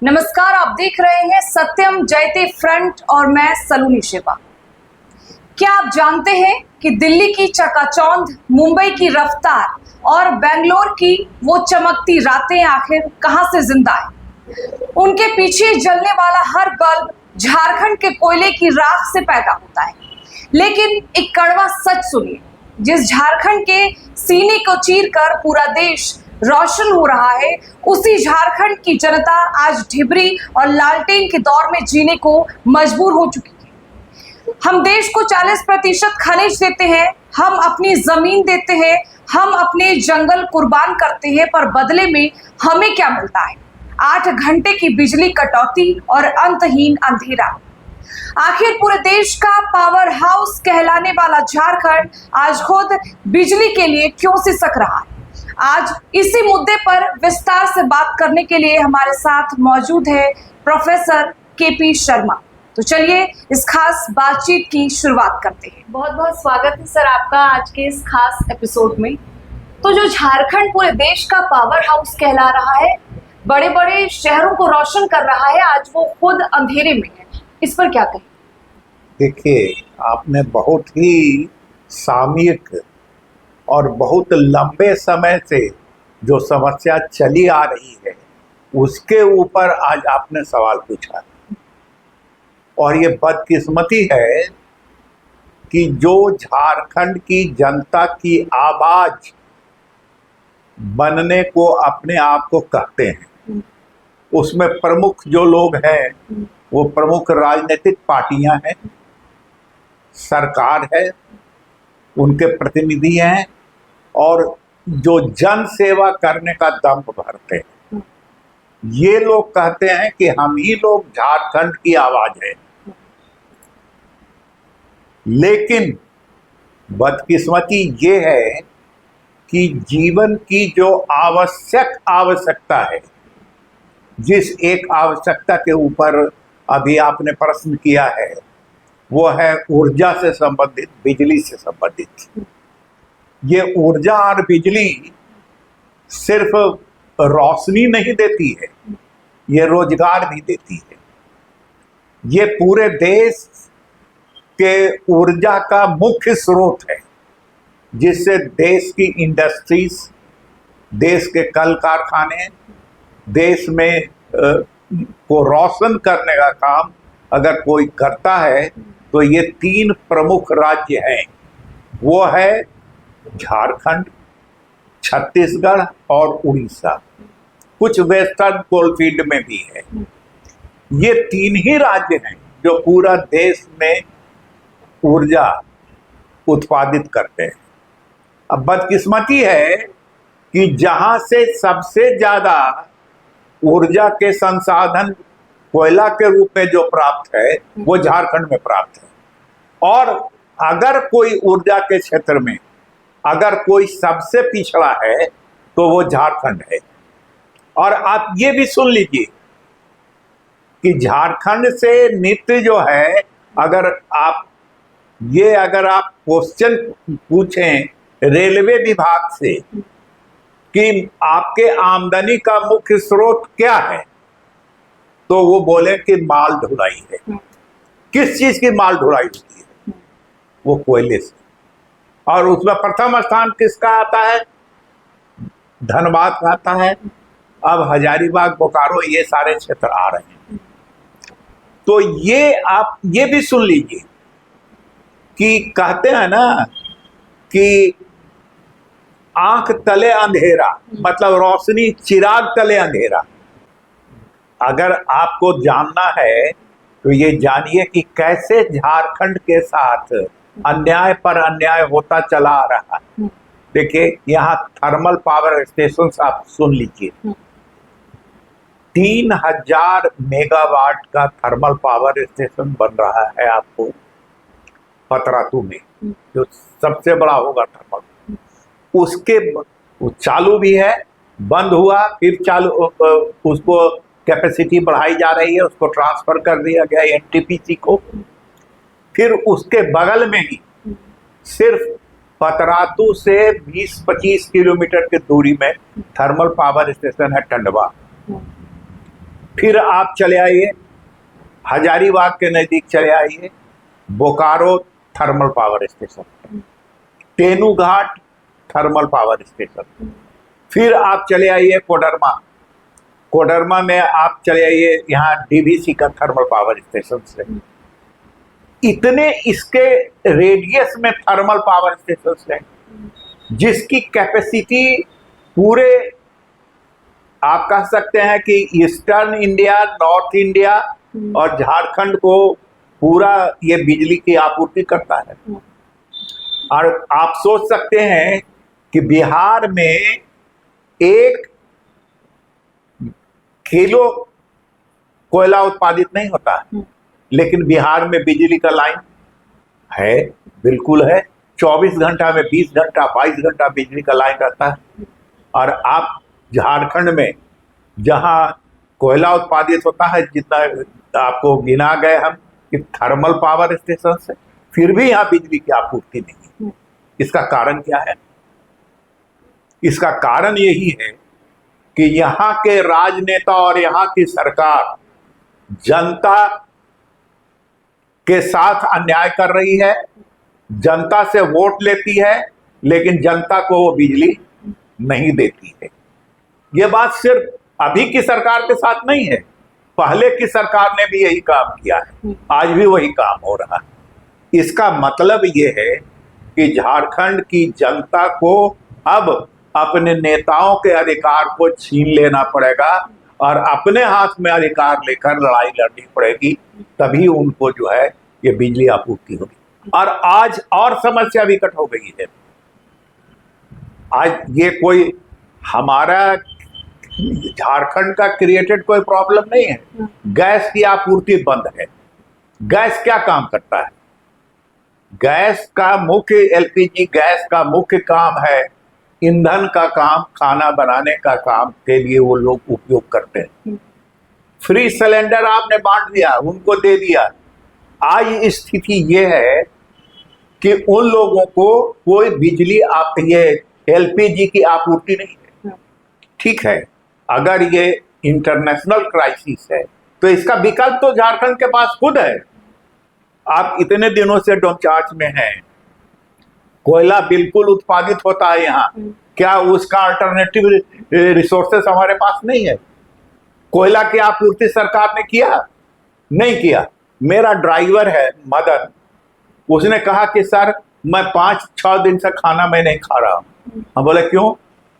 नमस्कार, आप देख रहे हैं सत्यम जयते फ्रंट और मैं सलोनी शिवा। क्या आप जानते हैं कि दिल्ली की चकाचौंध, मुंबई की रफ्तार और बेंगलोर की वो चमकती रातें आखिर कहां से जिंदा है? उनके पीछे जलने वाला हर बल्ब झारखंड के कोयले की राख से पैदा होता है। लेकिन एक कड़वा सच सुनिए, जिस झारखंड के सीने को चीरकर पूरा देश रोशन हो रहा है, उसी झारखंड की जनता आज ढिबरी और लालटेन के दौर में जीने को मजबूर हो चुकी है। हम देश को 40% खनिज देते हैं, हम अपनी जमीन देते हैं, हम अपने जंगल कुर्बान करते हैं, पर बदले में हमें क्या मिलता है? 8 घंटे की बिजली कटौती और अंतहीन अंधेरा। आखिर पूरे देश का पावर हाउस कहलाने वाला झारखंड आज खुद बिजली के लिए क्यों सिसक रहा है? आज इसी मुद्दे पर विस्तार से बात करने के लिए हमारे साथ मौजूद है प्रोफेसर केपी शर्मा। तो चलिए इस खास बातचीत की शुरुआत करते हैं। बहुत बहुत स्वागत है सर आपका आज के इस खास एपिसोड में। तो जो झारखंड पूरे देश का पावर हाउस कहला रहा है, बड़े बड़े शहरों को रोशन कर रहा है, आज वो खुद अंधेरे में है। इस पर क्या कहें? देखिए, आपने बहुत ही सामयिक और बहुत लंबे समय से जो समस्या चली आ रही है उसके ऊपर आज आपने सवाल पूछा। और ये बदकिस्मती है कि जो झारखंड की जनता की आवाज बनने को अपने आप को कहते हैं, उसमें प्रमुख जो लोग हैं वो प्रमुख राजनीतिक पार्टियां हैं, सरकार है, उनके प्रतिनिधि हैं और जो जन सेवा करने का दम भरते हैं। ये लोग कहते हैं कि हम ही लोग झारखंड की आवाज है। लेकिन बदकिस्मती ये है कि जीवन की जो आवश्यकता है, जिस एक आवश्यकता के ऊपर अभी आपने प्रश्न किया है, वो है ऊर्जा से संबंधित, बिजली से संबंधित। ये ऊर्जा और बिजली सिर्फ रोशनी नहीं देती है, ये रोजगार भी देती है। ये पूरे देश के ऊर्जा का मुख्य स्रोत है, जिससे देश की इंडस्ट्रीज, देश के कल कारखाने, देश में को रोशन करने का काम अगर कोई करता है तो ये 3 प्रमुख राज्य हैं। वो है झारखंड, छत्तीसगढ़ और उड़ीसा। कुछ वेस्टर्न कोलफील्ड में भी है। ये 3 ही राज्य हैं जो पूरा देश में ऊर्जा उत्पादित करते हैं। अब बदकिस्मती है कि जहां से सबसे ज्यादा ऊर्जा के संसाधन कोयला के रूप में जो प्राप्त है वो झारखंड में प्राप्त है। और अगर कोई ऊर्जा के क्षेत्र में अगर कोई सबसे पिछड़ा है तो वो झारखंड है। और आप ये भी सुन लीजिए कि झारखंड से नित्य जो है, अगर आप क्वेश्चन पूछें रेलवे विभाग से कि आपके आमदनी का मुख्य स्रोत क्या है, तो वो बोले कि माल ढुलाई है। किस चीज की माल ढुलाई होती है? वो कोयले से। और उसमें प्रथम स्थान किसका आता है? धनबाद का आता है। अब हजारीबाग, बोकारो, ये सारे क्षेत्र आ रहे हैं। तो ये आप ये भी सुन लीजिए कि कहते हैं ना कि आंख तले अंधेरा, मतलब रोशनी, चिराग तले अंधेरा। अगर आपको जानना है तो ये जानिए कि कैसे झारखंड के साथ अन्याय पर अन्याय होता चला आ रहा है। देखिए, यहाँ थर्मल पावर स्टेशन आप सुन लीजिए। 3000 मेगावाट का थर्मल पावर स्टेशन बन रहा है आपको पतरातू में, जो सबसे बड़ा होगा थर्मल। उसके चालू भी है, बंद हुआ, फिर चालू, उसको कैपेसिटी बढ़ाई जा रही है, उसको ट्रांसफर कर दिया गया एनटीपीसी को। फिर उसके बगल में ही सिर्फ पतरातू से 20-25 किलोमीटर की दूरी में थर्मल पावर स्टेशन है टंडवा। फिर आप चले आइए हजारीबाग के नजदीक चले आइए Bokaro thermal power station, Tenughat thermal power station, फिर आप चले आइए कोडरमा, कोडरमा में आप चले आइए यहाँ डीवीसी का थर्मल पावर स्टेशन से। इतने इसके रेडियस में थर्मल पावर स्टेशन हैं जिसकी कैपेसिटी पूरे आप कह सकते हैं कि ईस्टर्न इंडिया, नॉर्थ इंडिया और झारखंड को पूरा ये बिजली की आपूर्ति करता है। और आप सोच सकते हैं कि बिहार में 1 किलो कोयला उत्पादित नहीं होता है, लेकिन बिहार में बिजली का लाइन है, बिल्कुल है। 24 घंटा में 20 घंटा 22 घंटा बिजली का लाइन रहता है। और आप झारखंड में जहां कोयला उत्पादित होता है, जितना आपको गिना गए हम कि थर्मल पावर स्टेशन से, फिर भी यहाँ बिजली की आपूर्ति नहीं है। इसका कारण क्या है? इसका कारण यही है कि यहाँ के राजनेता और यहाँ की सरकार जनता के साथ अन्याय कर रही है, जनता से वोट लेती है, लेकिन जनता को वो बिजली नहीं देती है। ये बात सिर्फ अभी की सरकार के साथ नहीं है, पहले की सरकार ने भी यही काम किया है, आज भी वही काम हो रहा है। इसका मतलब ये है कि झारखंड की जनता को अब अपने नेताओं के अधिकार को छीन लेना पड़ेगा और अपने हाथ में अधिकार लेकर लड़ाई लड़नी पड़ेगी, तभी उनको जो है ये बिजली आपूर्ति होगी। और आज और समस्या विकट हो गई है। आज ये कोई हमारा झारखंड का क्रिएटेड कोई प्रॉब्लम नहीं है। गैस की आपूर्ति बंद है। गैस क्या काम करता है? गैस का मुख्य एलपीजी गैस का मुख्य काम है ईंधन का काम, खाना बनाने का काम के लिए वो लोग उपयोग करते हैं। फ्री सिलेंडर आपने बांट दिया, उनको दे दिया। आज स्थिति ये है कि उन लोगों को कोई बिजली आप ये एलपीजी की आपूर्ति नहीं है। ठीक है, अगर ये इंटरनेशनल क्राइसिस है तो इसका विकल्प तो झारखंड के पास खुद है। आप इतने दिनों से डोमचांच में हैं, कोयला बिल्कुल उत्पादित होता है यहाँ, क्या उसका अल्टरनेटिव रिसोर्सेस हमारे पास नहीं है? कोयला की आपूर्ति सरकार ने किया? नहीं किया। मेरा ड्राइवर है मदन, उसने कहा कि सर मैं 5-6 दिन से खाना मैं नहीं खा रहा हूँ। हम बोले क्यों?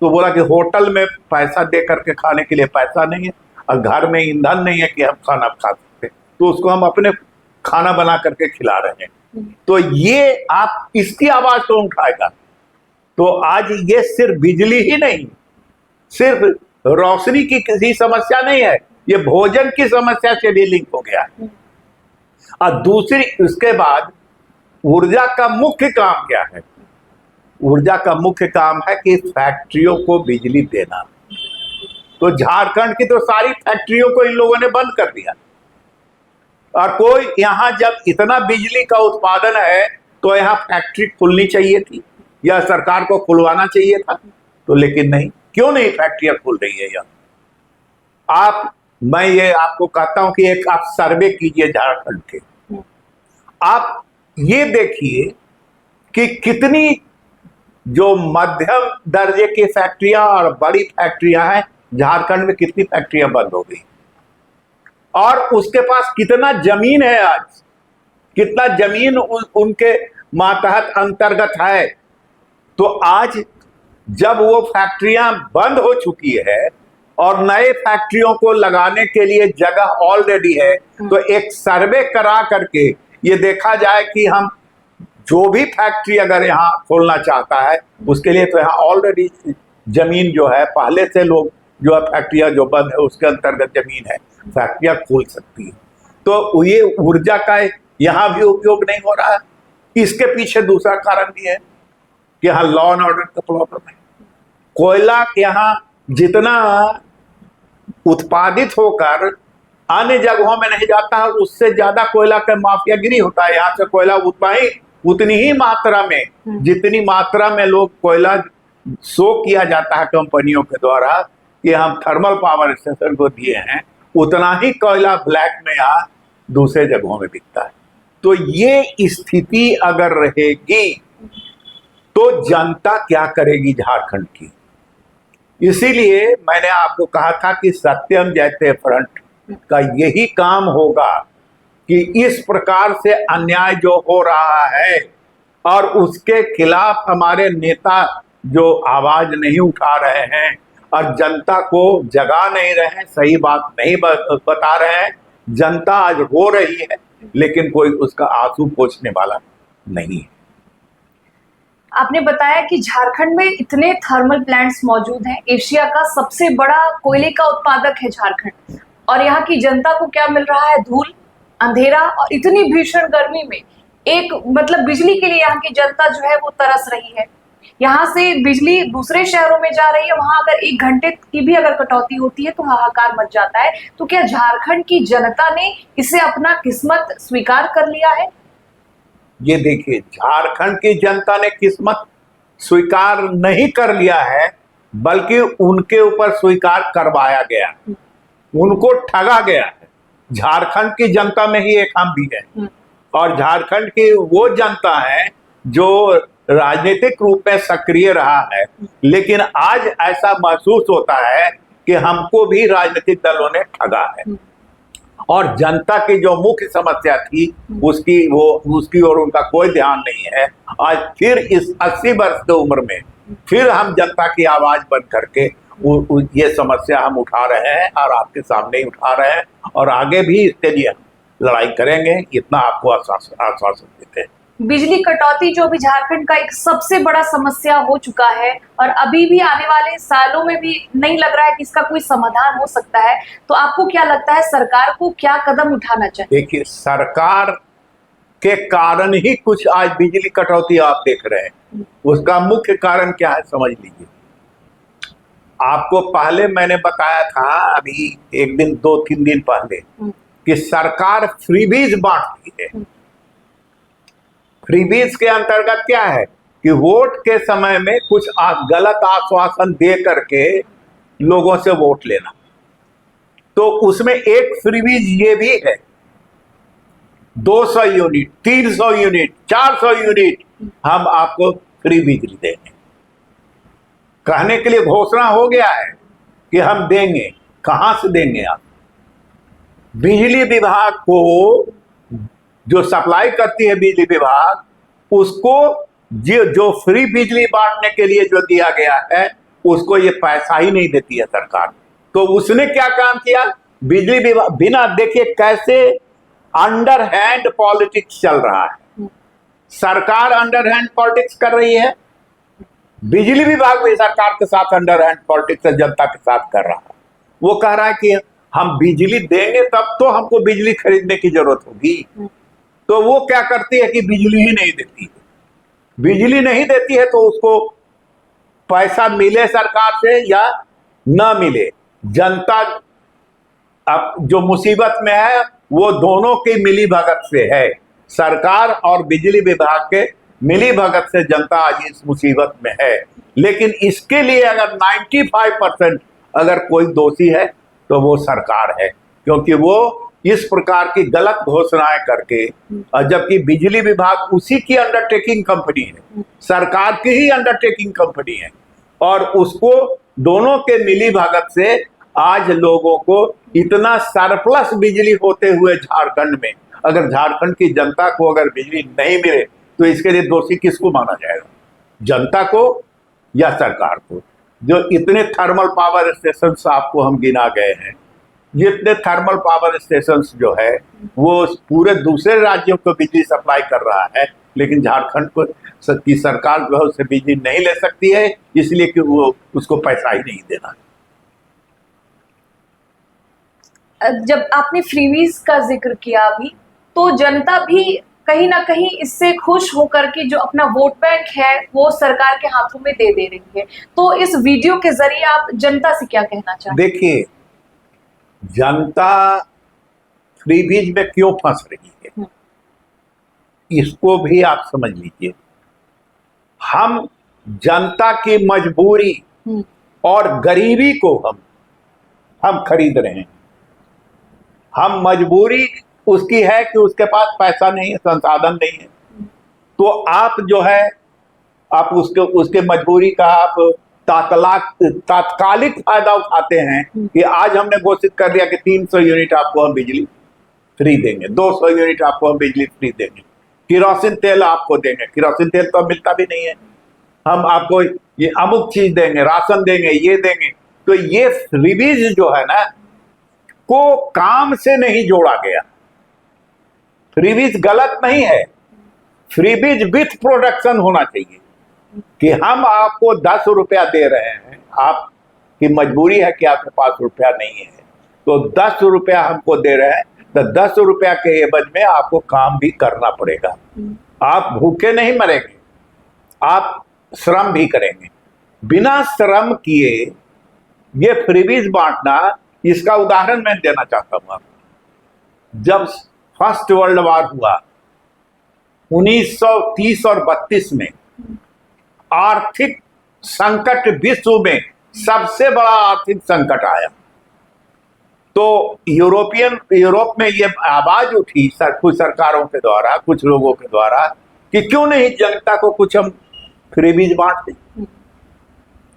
तो बोला कि होटल में पैसा दे करके खाने के लिए पैसा नहीं है और घर में ईंधन नहीं है कि हम खाना खा सकते, तो उसको हम अपने खाना बना करके खिला रहे हैं। तो ये आप इसकी आवाज तो उठाएगा। तो आज ये सिर्फ बिजली ही नहीं, सिर्फ रोशनी की किसी समस्या नहीं है, ये भोजन की समस्या से भी लिंक हो गया है। और दूसरी उसके बाद ऊर्जा का मुख्य काम क्या है? ऊर्जा का मुख्य काम है कि फैक्ट्रियों को बिजली देना। तो झारखंड की तो सारी फैक्ट्रियों को इन लोगों ने बंद कर दिया। और कोई यहाँ जब इतना बिजली का उत्पादन है तो यहाँ फैक्ट्री खुलनी चाहिए थी या सरकार को खुलवाना चाहिए था, तो लेकिन नहीं। क्यों नहीं फैक्ट्रियां खुल रही है यहाँ? मैं ये आपको कहता हूं कि एक आप सर्वे कीजिए झारखंड के, आप ये देखिए कि कितनी जो मध्यम दर्जे की फैक्ट्रियां और बड़ी फैक्ट्रियां हैं झारखंड में, कितनी फैक्ट्रियां बंद हो गई और उसके पास कितना जमीन है, आज कितना जमीन उनके मातहत अंतर्गत है। तो आज जब वो फैक्ट्रियां बंद हो चुकी है और नए फैक्ट्रियों को लगाने के लिए जगह ऑलरेडी है, तो एक सर्वे करा करके ये देखा जाए कि हम जो भी फैक्ट्री अगर यहाँ खोलना चाहता है उसके लिए तो यहाँ ऑलरेडी जमीन जो है, पहले से लोग जो है फैक्ट्रियां जो बंद है उसके अंतर्गत जमीन है, फैक्ट्रियां खोल सकती है। तो ये ऊर्जा का यहाँ भी उपयोग नहीं हो रहा है। इसके पीछे दूसरा कारण भी है कि यहाँ लॉ एंड ऑर्डर का प्रॉब्लम है। कोयला यहाँ जितना उत्पादित होकर अन्य जगहों में नहीं जाता है, उससे ज्यादा कोयला का माफियागिरी होता है। यहाँ से कोयला उतनी ही मात्रा में, जितनी मात्रा में लोग कोयला शो किया जाता है कंपनियों के द्वारा कि हम थर्मल पावर स्टेशन को दिए हैं, उतना ही कोयला ब्लैक में यहाँ दूसरे जगहों में बिकता है। तो ये स्थिति अगर रहेगी तो जनता क्या करेगी झारखंड की। इसीलिए मैंने आपको कहा था कि सत्यम जयते फ्रंट का यही काम होगा कि इस प्रकार से अन्याय जो हो रहा है और उसके खिलाफ हमारे नेता जो आवाज नहीं उठा रहे हैं और जनता को जगा नहीं रहे हैं, सही बात नहीं बता रहे हैं, जनता आज रो रही है लेकिन कोई उसका आंसू पोंछने वाला नहीं है। आपने बताया कि झारखंड में इतने थर्मल प्लांट्स मौजूद हैं, एशिया का सबसे बड़ा कोयले का उत्पादक है झारखंड, और यहाँ की जनता को क्या मिल रहा है? धूल, अंधेरा और इतनी भीषण गर्मी में एक मतलब बिजली के लिए यहाँ की जनता जो है वो तरस रही है। यहाँ से बिजली दूसरे शहरों में जा रही है, वहां अगर 1 घंटे की भी अगर कटौती होती है तो हाहाकार मच जाता है। तो क्या झारखंड की जनता ने इसे अपना किस्मत स्वीकार कर लिया है? ये देखिए, झारखंड की जनता ने किस्मत स्वीकार नहीं कर लिया है, बल्कि उनके ऊपर स्वीकार करवाया गया, उनको ठगा गया है। झारखंड की जनता में ही एक हम भी है, और झारखंड की वो जनता है जो राजनीतिक रूप में सक्रिय रहा है, लेकिन आज ऐसा महसूस होता है कि हमको भी राजनीतिक दलों ने ठगा है और जनता की जो मुख्य समस्या थी उसकी और उनका कोई ध्यान नहीं है। आज फिर इस 80 वर्ष की उम्र में फिर हम जनता की आवाज बन करके ये समस्या हम उठा रहे हैं और आपके सामने ही उठा रहे हैं, और आगे भी इसके लिए लड़ाई करेंगे, इतना आपको आश्वासन देते हैं। बिजली कटौती जो भी झारखंड का एक सबसे बड़ा समस्या हो चुका है और अभी भी आने वाले सालों में भी नहीं लग रहा है कि इसका कोई समाधान हो सकता है, तो आपको क्या लगता है सरकार को क्या कदम उठाना चाहिए? देखिए, सरकार के कारण ही कुछ आज बिजली कटौती आप देख रहे हैं। उसका मुख्य कारण क्या है समझ लीजिए। आपको पहले मैंने बताया था, अभी 1 दिन 2-3 दिन पहले, कि सरकार फ्रीबीज बांटती है। फ्रीबीज के अंतर्गत क्या है कि वोट के समय में कुछ गलत आश्वासन दे करके लोगों से वोट लेना। तो उसमें एक फ्रीबीज ये भी है, 200 यूनिट, 300 यूनिट, 400 यूनिट हम आपको फ्री बिजली देंगे। कहने के लिए घोषणा हो गया है कि हम देंगे। कहां से देंगे आप? बिजली विभाग को जो सप्लाई करती है बिजली विभाग, उसको जो फ्री बिजली बांटने के लिए जो दिया गया है उसको ये पैसा ही नहीं देती है सरकार। तो उसने क्या काम किया? बिजली विभाग बिना देखिए कैसे अंडर हैंड पॉलिटिक्स चल रहा है। सरकार अंडर हैंड पॉलिटिक्स कर रही है, बिजली विभाग भी सरकार के साथ अंडर हैंड पॉलिटिक्स जनता के साथ कर रहा है। वो कह रहा है कि हम बिजली देंगे तब तो हमको बिजली खरीदने की जरूरत होगी। तो वो क्या करती है कि बिजली ही नहीं देती है। बिजली नहीं देती है तो उसको पैसा मिले सरकार से या ना मिले, जनता अब जो मुसीबत में है वो दोनों की मिली भगत से है। सरकार और बिजली विभाग के मिली भगत से जनता आज इस मुसीबत में है। लेकिन इसके लिए अगर 95% अगर कोई दोषी है तो वो सरकार है, क्योंकि वो इस प्रकार की गलत घोषणाएं करके, जबकि बिजली विभाग उसी की अंडरटेकिंग कंपनी है, सरकार की ही अंडरटेकिंग कंपनी है, और उसको दोनों के मिली भगत से आज लोगों को इतना सरप्लस बिजली होते हुए झारखंड में, अगर झारखंड की जनता को अगर बिजली नहीं मिले तो इसके लिए दोषी किसको माना जाएगा? जनता को या सरकार को? जो इतने थर्मल पावर स्टेशन आपको हम गिना गए हैं, जितने थर्मल पावर स्टेशन जो है वो पूरे दूसरे राज्यों को बिजली सप्लाई कर रहा है, लेकिन झारखंड को की सरकार जो है उससे बिजली नहीं ले सकती है, इसलिए कि वो उसको पैसा ही नहीं देना। जब आपने फ्रीबीज का जिक्र किया अभी, तो जनता भी कहीं ना कहीं इससे खुश होकर के जो अपना वोट बैंक है वो सरकार के हाथों में दे रही है। तो इस वीडियो के जरिए आप जनता से क्या कहना चाहते हैं? देखिए, जनता फ्रीबीज में क्यों फंस रही है इसको भी आप समझ लीजिए। हम जनता की मजबूरी और गरीबी को हम खरीद रहे हैं। हम मजबूरी उसकी है कि उसके पास पैसा नहीं है, संसाधन नहीं है, तो आप जो है आप उसके मजबूरी का आप तात्कालिक फायदा उठाते हैं कि आज हमने घोषित कर दिया कि 300 यूनिट आपको हम बिजली फ्री देंगे, 200 यूनिट आपको हम बिजली फ्री देंगे, किरोसिन तेल आपको देंगे। किरोसिन तेल तो अब मिलता भी नहीं है। हम आपको ये अमुक चीज देंगे, राशन देंगे, ये देंगे। तो ये फ्रीबीज जो है ना को काम से नहीं जोड़ा गया। फ्रीबीज गलत नहीं है, फ्रीबीज विथ प्रोडक्शन होना चाहिए कि हम आपको 10 रुपया दे रहे हैं, आपकी मजबूरी है कि आपके पास रुपया नहीं है, तो 10 रुपया हमको दे रहे हैं, तो 10 रुपया के एवज में आपको काम भी करना पड़ेगा। आप भूखे नहीं मरेंगे, आप श्रम भी करेंगे। बिना श्रम किए ये फ्रीबीज बांटना, इसका उदाहरण मैं देना चाहता हूं आपको। जब फर्स्ट वर्ल्ड वॉर हुआ 1930 और 32 में, आर्थिक संकट विश्व में सबसे बड़ा आर्थिक संकट आया, तो यूरोप में ये आवाज उठी कुछ सरकारों के द्वारा, कुछ लोगों के द्वारा कि क्यों नहीं जनता को कुछ हम फ्रीबीज बांट दें।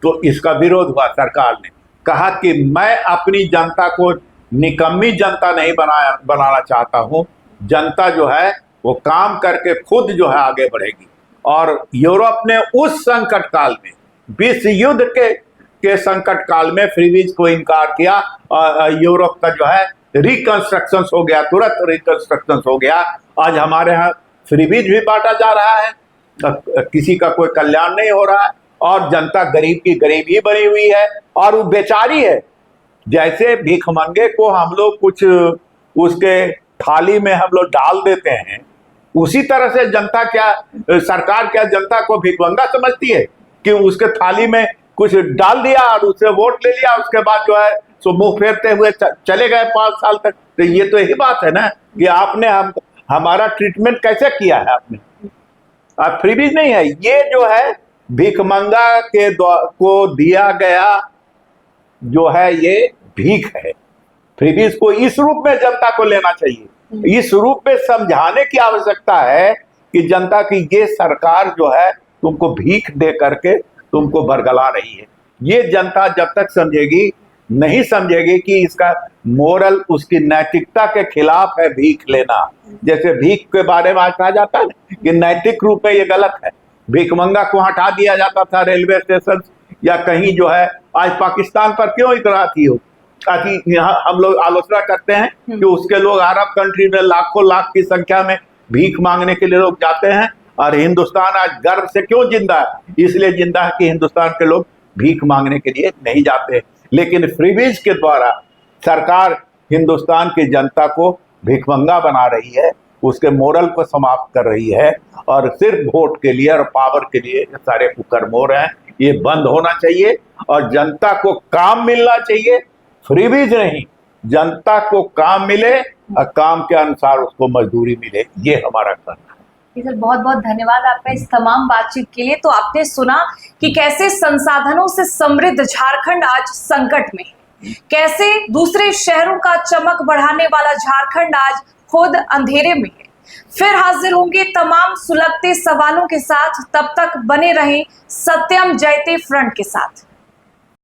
तो इसका विरोध हुआ। सरकार ने कहा कि मैं अपनी जनता को निकम्मी जनता नहीं बनाना चाहता हूं। जनता जो है वो काम करके खुद जो है आगे बढ़ेगी। और यूरोप ने उस संकट काल में, विश्व युद्ध के संकट काल में फ्रीबीज को इनकार किया। यूरोप का जो है रिकंस्ट्रक्शन हो गया, तुरंत रिकंस्ट्रक्शन हो गया। आज हमारे यहाँ फ्रीबीज भी बांटा जा रहा है, किसी का कोई कल्याण नहीं हो रहा है, और जनता गरीब की गरीब ही बनी हुई है और वो बेचारी है। जैसे भिखमंगे को हम लोग कुछ उसके थाली में हम लोग डाल देते हैं, उसी तरह से जनता क्या, सरकार क्या जनता को भिखमंगा समझती है कि उसके थाली में कुछ डाल दिया और उससे वोट ले लिया, उसके बाद जो है सो मुंह फेरते हुए चले गए 5 साल तक। तो ये तो यही बात है ना कि आपने हमारा ट्रीटमेंट कैसे किया है आपने। फ्रीबीज नहीं है, ये जो है भिखमंगा को दिया गया जो है ये भीख है। फ्रीबीज को इस रूप में जनता को लेना चाहिए, इस रूप में समझाने की आवश्यकता है कि जनता की ये सरकार जो है तुमको भीख दे करके तुमको बरगला रही है। ये जनता जब तक समझेगी, नहीं समझेगी कि इसका मोरल, उसकी नैतिकता के खिलाफ है भीख लेना। जैसे भीख के बारे में आज कहा जाता है कि नैतिक रूप में ये गलत है। भिखमंगा को हटा दिया जाता था रेलवे स्टेशन या कहीं जो है। आज पाकिस्तान पर क्यों इतना थी हो, यहाँ हम लोग आलोचना करते हैं कि उसके लोग अरब कंट्री में लाखों लाख की संख्या में भीख मांगने के लिए लोग जाते हैं, और हिंदुस्तान आज गर्व से क्यों जिंदा है? इसलिए जिंदा है कि हिंदुस्तान के लोग भीख मांगने के लिए नहीं जाते। लेकिन फ्रीबीज के द्वारा सरकार हिंदुस्तान की जनता को भिखमंगा बना रही है, उसके मोरल को समाप्त कर रही है, और सिर्फ वोट के लिए और पावर के लिए सारे कुकर्म हो रहे हैं। ये बंद होना चाहिए और जनता को काम मिलना चाहिए, फ्रीबीज नहीं। जनता को काम मिले और काम के अनुसार उसको मजदूरी मिले, ये हमारा करना है। सर बहुत बहुत धन्यवाद आपका इस तमाम बातचीत के लिए। तो आपने सुना कि कैसे संसाधनों से समृद्ध झारखंड आज संकट में, कैसे दूसरे शहरों का चमक बढ़ाने वाला झारखंड आज खुद अंधेरे में है। फिर हाजिर होंगे तमाम सुलगते सवालों के साथ, तब तक बने रहें सत्यम जयते फ्रंट के साथ।